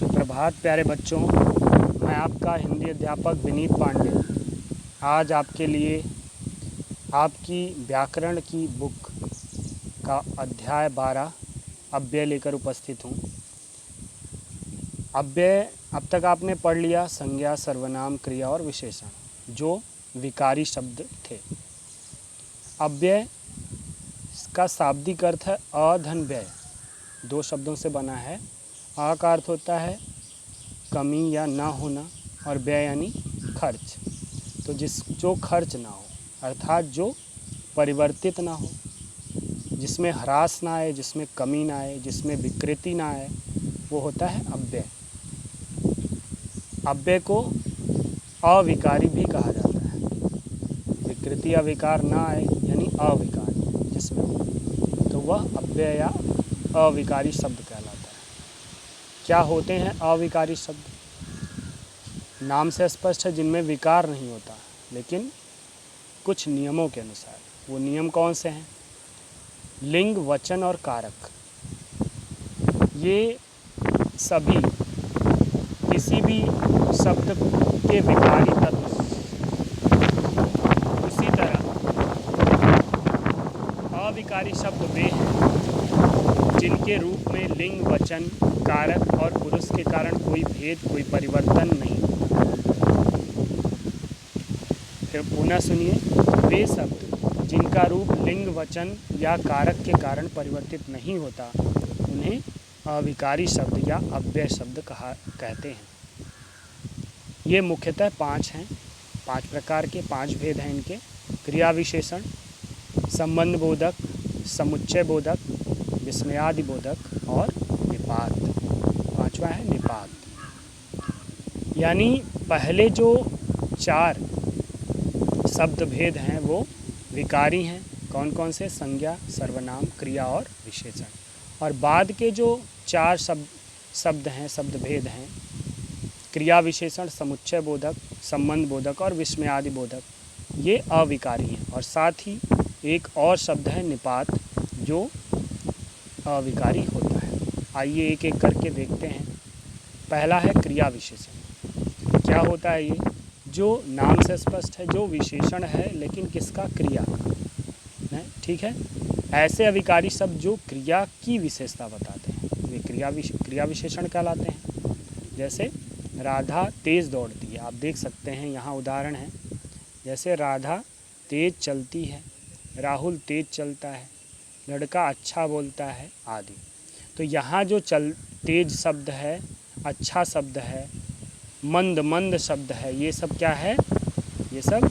सुप्रभात प्यारे बच्चों, मैं आपका हिंदी अध्यापक विनीत पांडे आज आपके लिए आपकी व्याकरण की बुक का अध्याय 12 अव्यय लेकर उपस्थित हूँ। अव्यय अब तक आपने पढ़ लिया संज्ञा, सर्वनाम, क्रिया और विशेषण जो विकारी शब्द थे। अव्यय का शाब्दिक अर्थ है अधन व्यय, दो शब्दों से बना है। आ का अर्थ होता है कमी या ना होना और व्यय यानी खर्च। तो जो खर्च ना हो अर्थात जो परिवर्तित ना हो, जिसमें ह्रास ना आए, जिसमें कमी ना आए, जिसमें विकृति ना आए, वो होता है अव्यय। अव्यय को अविकारी भी कहा जाता है। विकृति या विकार ना आए यानी अविकारी जिसमें, तो वह अव्यय या अविकारी शब्द कहलाता है। क्या होते हैं अविकारी शब्द? नाम से स्पष्ट है, जिनमें विकार नहीं होता, लेकिन कुछ नियमों के अनुसार। वो नियम कौन से हैं? लिंग, वचन और कारक, ये सभी किसी भी शब्द के विकारी तत्व। उसी तरह अविकारी शब्द वे हैं जिनके रूप में लिंग, वचन, कारक और पुरुष के कारण कोई भेद, कोई परिवर्तन नहीं। फिर पुनः सुनिए, वे शब्द जिनका रूप लिंग, वचन या कारक के कारण परिवर्तित नहीं होता, उन्हें अविकारी शब्द या अव्यय शब्द कहते हैं। ये मुख्यतः 5 हैं, 5 प्रकार के, 5 भेद हैं इनके। क्रिया विशेषण, संबंध बोधक, समुच्चय बोधक, विस्मयादि बोधक और निपात। 5वां है निपात। यानी पहले जो 4 शब्द भेद हैं वो विकारी हैं। कौन कौन से? संज्ञा, सर्वनाम, क्रिया और विशेषण। और बाद के जो 4 शब्द हैं, शब्द भेद हैं, क्रिया विशेषण, समुच्चय बोधक, संबंध बोधक और विस्मयादि बोधक, ये अविकारी हैं। और साथ ही एक और शब्द है निपात, जो अविकारी होता है। आइए एक एक करके देखते हैं। पहला है क्रिया विशेषण। क्या होता है ये? जो नाम से स्पष्ट है, जो विशेषण है लेकिन किसका? क्रिया है। ठीक है, ऐसे अविकारी शब्द जो क्रिया की विशेषता बताते हैं, वे क्रिया विशेषण कहलाते हैं। जैसे राधा तेज़ दौड़ती है, आप देख सकते हैं यहाँ उदाहरण है। जैसे राधा तेज़ चलती है, राहुल तेज़ चलता है, लड़का अच्छा बोलता है आदि। तो यहाँ जो तेज शब्द है, अच्छा शब्द है, मंद शब्द है, ये सब क्या है? ये सब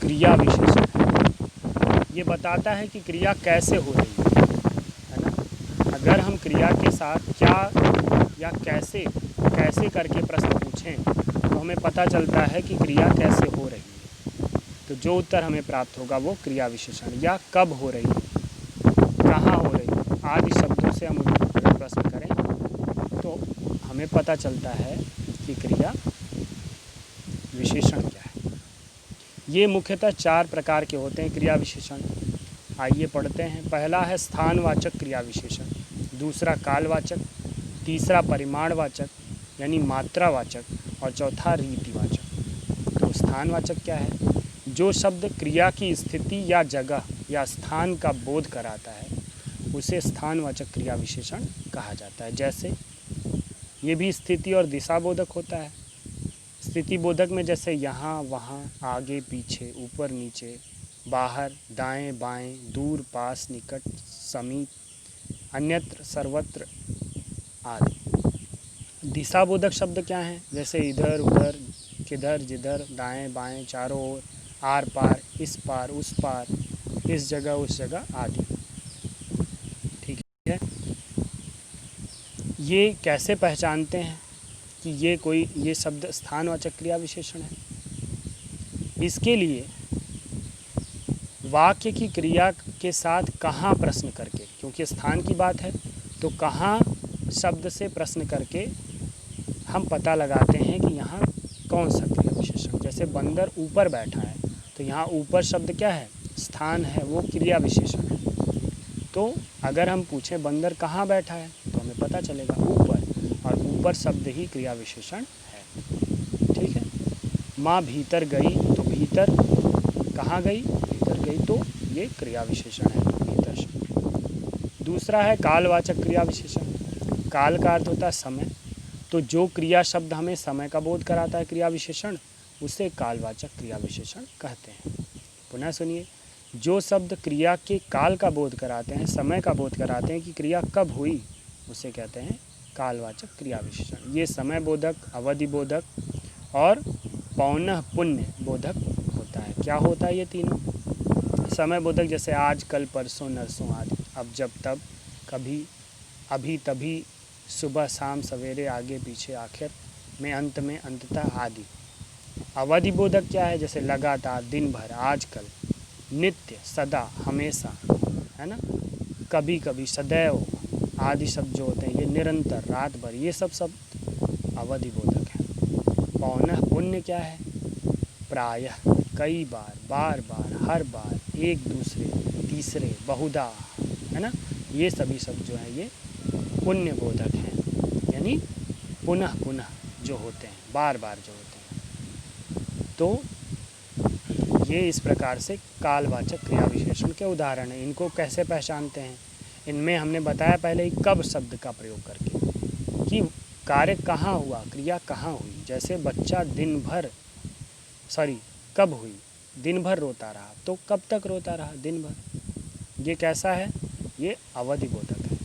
क्रिया विशेषण है। ये बताता है कि क्रिया कैसे हो रही है ना। अगर हम क्रिया के साथ क्या या कैसे करके प्रश्न पूछें तो हमें पता चलता है कि क्रिया कैसे हो रही है। तो जो उत्तर हमें प्राप्त होगा वो क्रिया विशेषण। या कब हो रही है, कहाँ हो रही है, आदि शब्दों से हम अगर प्रश्न करें तो हमें पता चलता है कि क्रिया विशेषण क्या है। ये मुख्यतः 4 प्रकार के होते हैं क्रिया विशेषण। आइए पढ़ते हैं। पहला है स्थानवाचक क्रिया विशेषण, दूसरा कालवाचक, तीसरा परिमाणवाचक यानी मात्रावाचक और चौथा रीतिवाचक। तो स्थानवाचक क्या है? जो शब्द क्रिया की स्थिति या जगह या स्थान का बोध कराता है उसे स्थानवाचक क्रिया विशेषण कहा जाता है। जैसे ये भी स्थिति और दिशा बोधक होता है। स्थिति बोधक में जैसे यहाँ, वहाँ, आगे, पीछे, ऊपर, नीचे, बाहर, दाएं, बाएं, दूर, पास, निकट, समीप, अन्यत्र, सर्वत्र आदि। दिशा बोधक शब्द क्या हैं? जैसे इधर, उधर, किधर, जिधर, दाएं, बाएं, चारों ओर, आर पार, इस पार, उस पार, इस जगह, उस जगह आदि। ठीक है, ये कैसे पहचानते हैं कि ये शब्द स्थानवाचक क्रिया विशेषण है? इसके लिए वाक्य की क्रिया के साथ कहाँ प्रश्न करके, क्योंकि स्थान की बात है तो कहाँ शब्द से प्रश्न करके हम पता लगाते हैं कि यहाँ कौन सा क्रिया विशेषण। जैसे बंदर ऊपर बैठा है तो यहाँ ऊपर शब्द क्या है? स्थान है, वो क्रिया विशेषण है। तो अगर हम पूछें बंदर कहाँ बैठा है तो हमें पता चलेगा ऊपर, और ऊपर शब्द ही क्रिया विशेषण है। ठीक है। माँ भीतर गई तो भीतर कहाँ गई, भीतर गई तो ये क्रिया विशेषण है, भीतर शब्द। दूसरा है कालवाचक क्रिया विशेषण। काल का अर्थ होता है समय, तो जो क्रिया शब्द हमें समय का बोध कराता है क्रिया विशेषण, उसे कालवाचक क्रिया विशेषण कहते हैं। पुनः सुनिए, जो शब्द क्रिया के काल का बोध कराते हैं, समय का बोध कराते हैं कि क्रिया कब हुई, उसे कहते हैं कालवाचक क्रिया विशेषण। ये समय बोधक, अवधि बोधक और पौनः पुण्य बोधक होता है। क्या होता है ये तीनों? समय बोधक जैसे आज, कल, परसों, नरसों आदि, अब, जब, तब, कभी, अभी, तभी, सुबह, शाम, सवेरे, आगे, पीछे, आखिर में, अंत में, अंततः आदि। अवधि बोधक क्या है? जैसे लगातार, दिन भर, आजकल, नित्य, सदा, हमेशा, है ना, कभी कभी, सदैव आदि शब्द जो होते हैं ये निरंतर, रात भर, ये सब शब्द अवधि बोधक है। पौनः पुण्य क्या है? प्रायः, कई बार, बार बार, हर बार, एक दूसरे, तीसरे, बहुधा, है ना, ये सभी शब्द जो हैं ये पुण्य बोधक हैं, यानी पुनः पुनः जो होते हैं, बार बार जो होते हैं। तो ये इस प्रकार से कालवाचक क्रिया विशेषण के उदाहरण हैं। इनको कैसे पहचानते हैं? इनमें हमने बताया पहले ही कब शब्द का प्रयोग करके, कि कार्य कहाँ हुआ, क्रिया कहाँ हुई। जैसे बच्चा दिन भर, कब हुई, दिन भर रोता रहा, तो कब तक रोता रहा, दिन भर। ये कैसा है? ये अवधि बोधक है।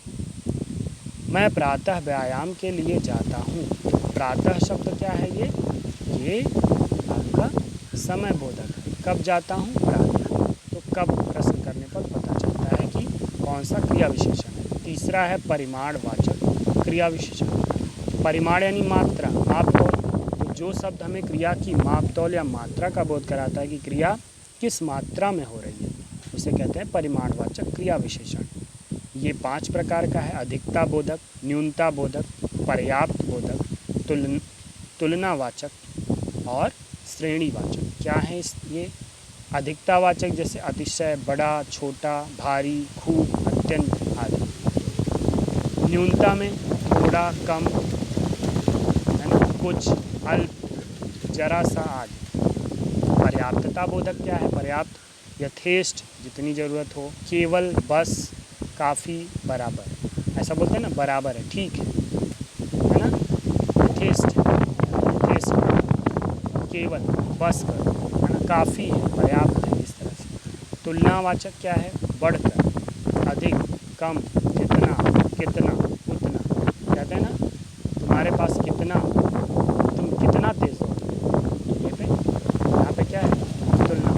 मैं प्रातः व्यायाम के लिए जाता हूँ। प्रातः शब्द क्या है? ये आपका समय बोधक है। कब जाता हूँ? प्रातः। तो कब प्रश्न करने पर पता चलता है कि कौन सा क्रिया विशेषण है। तीसरा है परिमाणवाचक क्रिया विशेषण। परिमाण यानी मात्रा, मापतौल। तो जो शब्द हमें क्रिया की मापतौल या मात्रा का बोध कराता है कि क्रिया किस मात्रा में हो रही है, उसे कहते हैं परिमाणवाचक क्रिया विशेषण। ये 5 प्रकार का है: अधिकता बोधक, न्यूनता बोधक, पर्याप्त बोधक, तुलनावाचक और श्रेणीवाचक। क्या है ये? अधिकतावाचक जैसे अतिशय, बड़ा, छोटा, भारी, खूब, अत्यंत आदि। न्यूनता में थोड़ा, कम, है ना, कुछ, अल्प, जरा सा आदि। पर्याप्तता बोधक क्या है? पर्याप्त, यथेष्ट, जितनी ज़रूरत हो, केवल, बस, काफ़ी, बराबर। ऐसा बोलते हैं ना, बराबर है, ठीक है ना, यथेष्ट, केवल, बस कर, है ना, काफ़ी है, पर्याप्त है, इस तरह से। तुलनावाचक क्या है? बढ़कर, अधिक, कम, जितना, कितना, उतना। कहते हैं ना, तुम्हारे पास कितना, तुम कितना तेज हो, यहाँ पे क्या है? तुलना।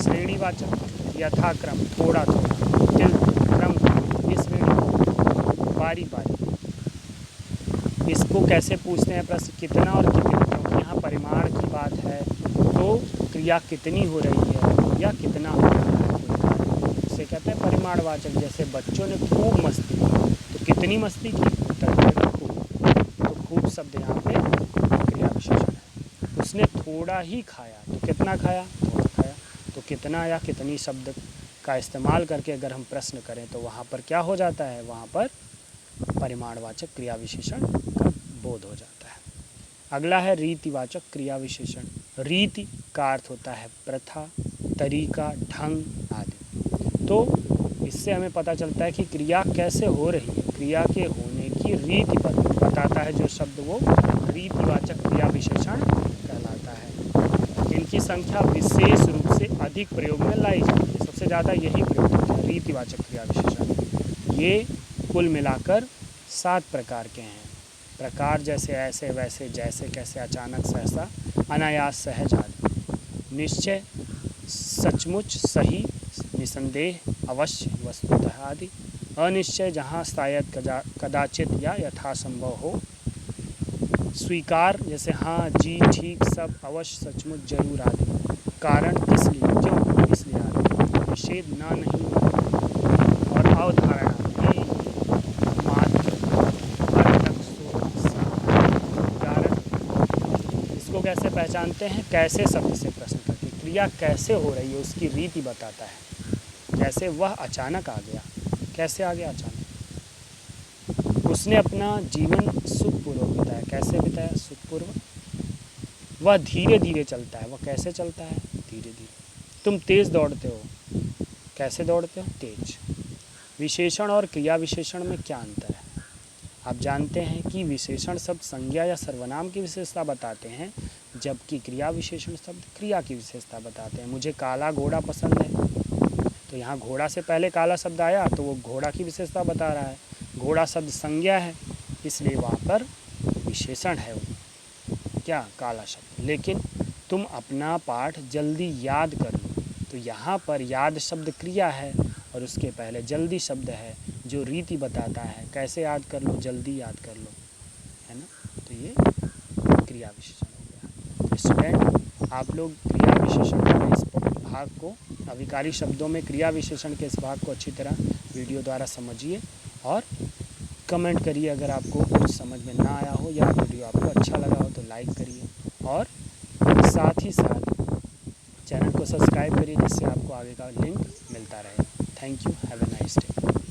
श्रेणीवाचक, यथाक्रम, थोड़ा थोड़ा, क्रम, ये श्रेणी, बारी बारी। इसको कैसे पूछते हैं प्रश्न? कितना और कितनी, क्योंकि यहाँ परिमाण की बात है, तो क्रिया कितनी हो रही है या कितना हो रहा है, इसे कहते हैं परिमाणवाचक। जैसे बच्चों ने खूब मस्ती की, तो कितनी मस्ती की? खूब। तो खूब शब्द यहाँ पे क्रिया विशेषण है। उसने थोड़ा ही खाया, तो कितना खाया? थोड़ा खाया। तो कितना या कितनी शब्द का इस्तेमाल करके अगर हम प्रश्न करें तो वहाँ पर क्या हो जाता है? वहाँ पर परिमाणवाचक क्रिया विशेषण का बोध हो जाता है। अगला है रीतिवाचक क्रिया विशेषण। रीति का अर्थ होता है प्रथा, तरीका, ढंग आदि। तो इससे हमें पता चलता है कि क्रिया कैसे हो रही है, क्रिया के होने की रीति बताता है जो शब्द, वो रीतिवाचक क्रिया विशेषण कहलाता है। इनकी संख्या विशेष रूप से अधिक प्रयोग में लाई जाती है। सबसे ज़्यादा यही प्रयोग होता है, रीतिवाचक क्रिया विशेषण। ये कुल मिलाकर 7 प्रकार के हैं। प्रकार जैसे ऐसे, वैसे, जैसे, कैसे, अचानक, सहसा, अनायास, सहज आदि। निश्चय, सचमुच, सही, निसंदेह, अवश्य, वस्तुतः आदि। अनिश्चय, जहाँ शायद, कदाचित या यथासंभव हो। स्वीकार जैसे हाँ, जी, ठीक, सब, अवश्य, सचमुच, जरूर आदि। कारण, इसलिए, क्यों, इसलिए आदि। निषेध, ना, नहीं। और अवधारणा, भी, मात्र, अर्थक, कारण। इसको कैसे पहचानते हैं? कैसे शब्द से प्रश्न करके, क्रिया कैसे हो रही है उसकी रीति बताता है। जैसे वह अचानक आ गया, कैसे आ गया? अचानक। उसने अपना जीवन सुखपूर्वक बिताया। कैसे बिताया? सुखपूर्वक। वह धीरे धीरे चलता है। वह कैसे चलता है? धीरे धीरे। तुम तेज़ दौड़ते हो। कैसे दौड़ते हो? तेज। विशेषण और क्रिया विशेषण में क्या अंतर है? आप जानते हैं कि विशेषण शब्द संज्ञा या सर्वनाम की विशेषता बताते हैं, जबकि क्रिया विशेषण शब्द क्रिया की विशेषता बताते हैं। मुझे काला घोड़ा पसंद है, तो यहाँ घोड़ा से पहले काला शब्द आया तो वो घोड़ा की विशेषता बता रहा है। घोड़ा शब्द संज्ञा है, इसलिए वहाँ पर विशेषण है वो, क्या? काला शब्द। लेकिन तुम अपना पाठ जल्दी याद कर लो, तो यहाँ पर याद शब्द क्रिया है और उसके पहले जल्दी शब्द है जो रीति बताता है कैसे याद कर लो, जल्दी याद कर लो, है ना। तो ये क्रिया विशेषण हो गया। तो स्टूडेंट, आप लोग क्रिया विशेषण के इस भाग को, अविकारी शब्दों में क्रिया विशेषण के इस भाग को अच्छी तरह वीडियो द्वारा समझिए और कमेंट करिए अगर आपको कुछ समझ में ना आया हो या वीडियो आपको अच्छा लगा हो तो लाइक करिए और साथ ही साथ चैनल को सब्सक्राइब करिए, जिससे आपको आगे का लिंक मिलता रहे। Thank you. Have a nice day.